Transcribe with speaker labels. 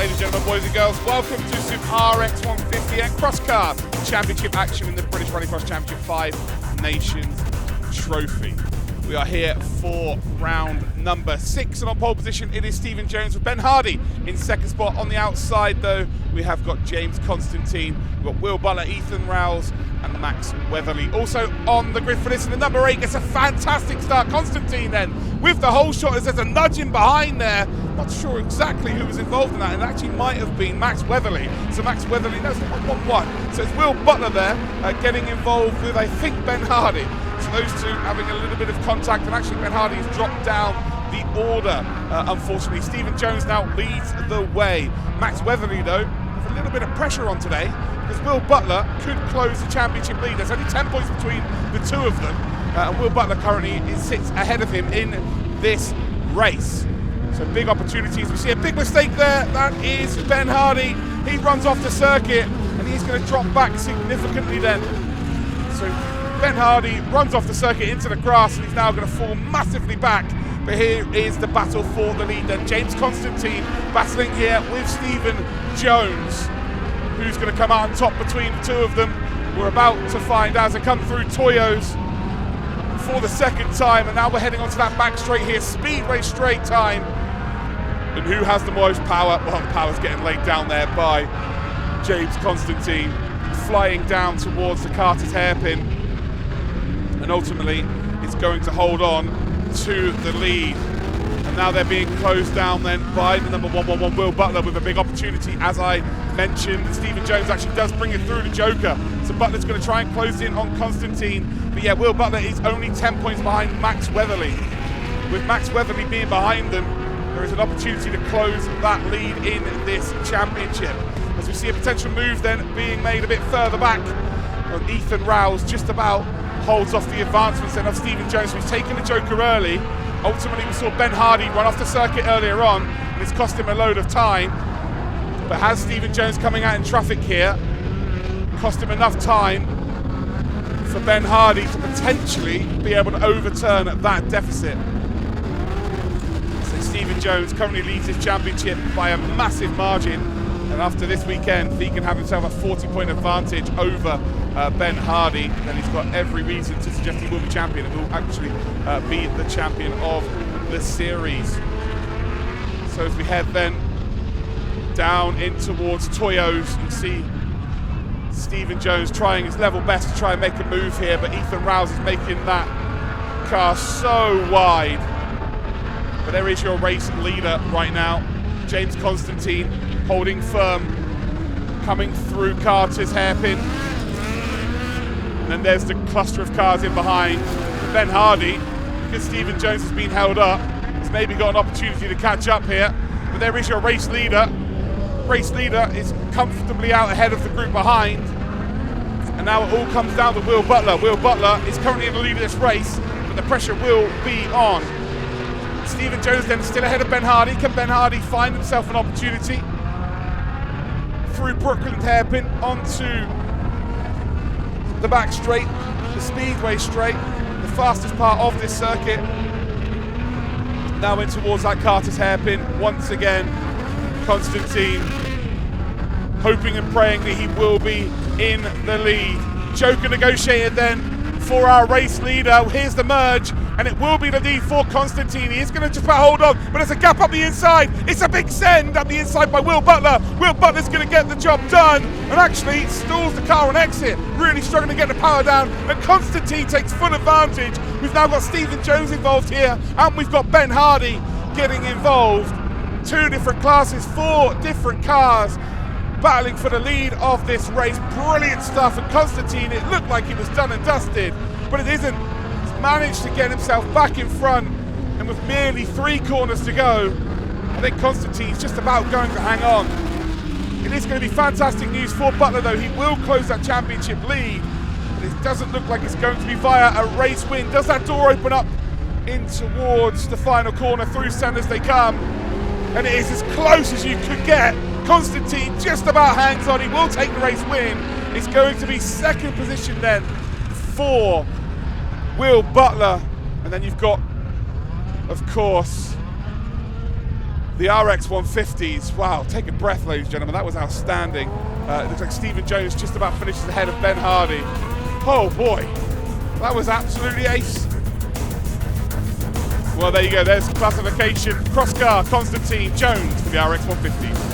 Speaker 1: ladies and gentlemen, boys and girls, welcome to some RX150 and Cross Car Championship action in the British Rallycross Championship 5 Nations Trophy. We are here for round number 6, and on pole position it is Stephen Jones with Ben Hardy in second spot. On the outside though, we have got James Constantine, we've got Will Butler, Ethan Rowles and Max Weatherly. Also on the grid for this, and the number 8 gets a fantastic start. Constantine then with the whole shot as there's a nudge in behind there. Not sure exactly who was involved in that, and it actually might have been Max Weatherly. So Max Weatherly, no, it's 1-1-1. So it's Will Butler there getting involved with, I think, Ben Hardy. So those two having a little bit of contact, and actually Ben Hardy has dropped down the order, unfortunately. Stephen Jones now leads the way. Max Weatherly, though, with a little bit of pressure on today, because Will Butler could close the championship lead. There's only 10 points between the two of them, and Will Butler currently sits ahead of him in this race. So big opportunities. We see a big mistake there. That is Ben Hardy. He runs off the circuit, and he's going to drop back significantly then. So Ben Hardy runs off the circuit into the grass, and he's now going to fall massively back. But here is the battle for the lead then. James Constantine battling here with Stephen Jones. Who's going to come out on top between the two of them? We're about to find out as they come through Toyo's for the second time, and now we're heading onto that back straight here, speedway straight time. And who has the most power? Well, the power's getting laid down there by James Constantine, flying down towards the Carter's hairpin, and ultimately it's going to hold on to the lead. And now they're being closed down then by the number 111 Will Butler with a big opportunity, as I mentioned. Stephen Jones actually does bring it through the Joker, so Butler's going to try and close in on Constantine. But yeah, Will Butler is only 10 points behind Max Weatherly. With Max Weatherly being behind them, there is an opportunity to close that lead in this championship. As we see a potential move then being made a bit further back, and Ethan Rowles just about holds off the advancements then of Stephen Jones, who's taken the Joker early. Ultimately, we saw Ben Hardy run off the circuit earlier on, and it's cost him a load of time. But has Stephen Jones coming out in traffic here cost him enough time for Ben Hardy to potentially be able to overturn that deficit? So Stephen Jones currently leads his championship by a massive margin, and after this weekend, if he can have himself a 40-point advantage over Ben Hardy, then he's got every reason to suggest he will be champion and will actually be the champion of the series. So as we head then down in towards Toyo's, you see Stephen Jones trying his level best to try and make a move here, but Ethan Rowles is making that car so wide. But there is your race leader right now, James Constantine, holding firm, coming through Carter's hairpin. And then there's the cluster of cars in behind. Ben Hardy, because Stephen Jones has been held up, has maybe got an opportunity to catch up here. But there is your race leader. Race leader is comfortably out ahead of the group behind. And now it all comes down to Will Butler. Will Butler is currently in the lead of this race, but the pressure will be on. Stephen Jones then still ahead of Ben Hardy. Can Ben Hardy find himself an opportunity? Through Brooklyn hairpin onto the back straight, the speedway straight, the fastest part of this circuit. Now in towards that Carter's hairpin once again. Constantine hoping and praying that he will be in the lead. Joker negotiated then for our race leader. Here's the merge, and it will be the lead for Constantine. He is going to just about hold on, but there's a gap up the inside. It's a big send up the inside by Will Butler. Will Butler's going to get the job done, and actually stalls the car on exit, really struggling to get the power down, and Constantine takes full advantage. We've now got Stephen Jones involved here, and we've got Ben Hardy getting involved. 2 different classes, 4 different cars battling for the lead of this race. Brilliant stuff, and Constantine, it looked like it was done and dusted, but it isn't. He's managed to get himself back in front, and with merely 3 corners to go, I think Constantine's just about going to hang on. It is going to be fantastic news for Butler though. He will close that championship lead, but it doesn't look like it's going to be via a race win. Does that door open up in towards the final corner? Through centre as they come, and it is as close as you could get. Constantine just about hangs on. He will take the race win. It's going to be second position then for Will Butler. And then you've got, of course, the RX150s. Wow, take a breath, ladies and gentlemen. That was outstanding. It looks like Stephen Jones just about finishes ahead of Ben Hardy. Oh boy, that was absolutely ace. Well, there you go. There's classification. Cross Car, Constantine, Jones for the RX150.